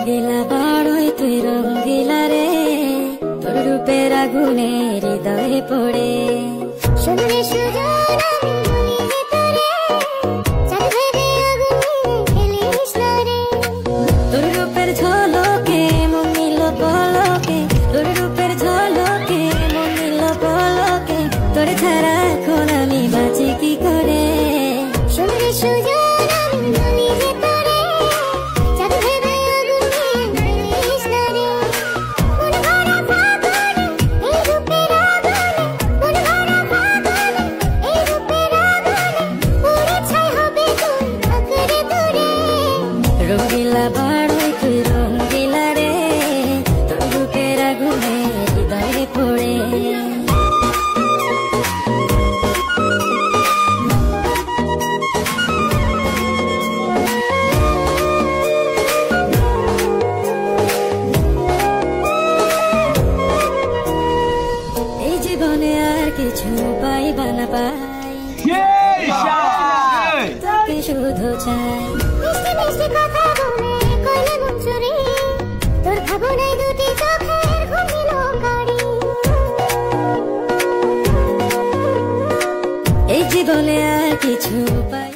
রঙ্গিলা বাড়ই তুই রঙ্গিলা রে, তোর রূপের আগুনে হৃদয়ে পড়ে। শুনলে সুজন আমি বলি যে তোরে, চাঁদ ভেবে আগুনে ফেলিস না রে। তোর রূপের ঝলকে মন নিল পলকে, তোর রূপের ঝলকে মন নিল পলকে, তোর ছাড়া এখন আমি বাঁচি কি করে। শুনলে সুজন আমি বলি যে তোরে, চাঁদ ভেবে আগুনে ফেলিস না রে। মন ভরা ফাগুনে এই রূপের আগুনে, মন ভরা ফাগুনে এই রূপের আগুনে, পুড়ে ছাই হবে তুই আঁকড়ে ধরে। রঙ্গিলা বাড়ই তুই রঙ্গিলা রে, তোর রূপের আগুনে হৃদয়ে পড়ে। এই জীবনে আর কিছু পাইবা না পাই, তোকে শুধু চাই। মিষ্টি মিষ্টি কথা বলে কইলে মন চুরি, তোর ভাবনায় দুটি চোখের ঘুম দিল কারি। এই জীবনে আর কিছু পাই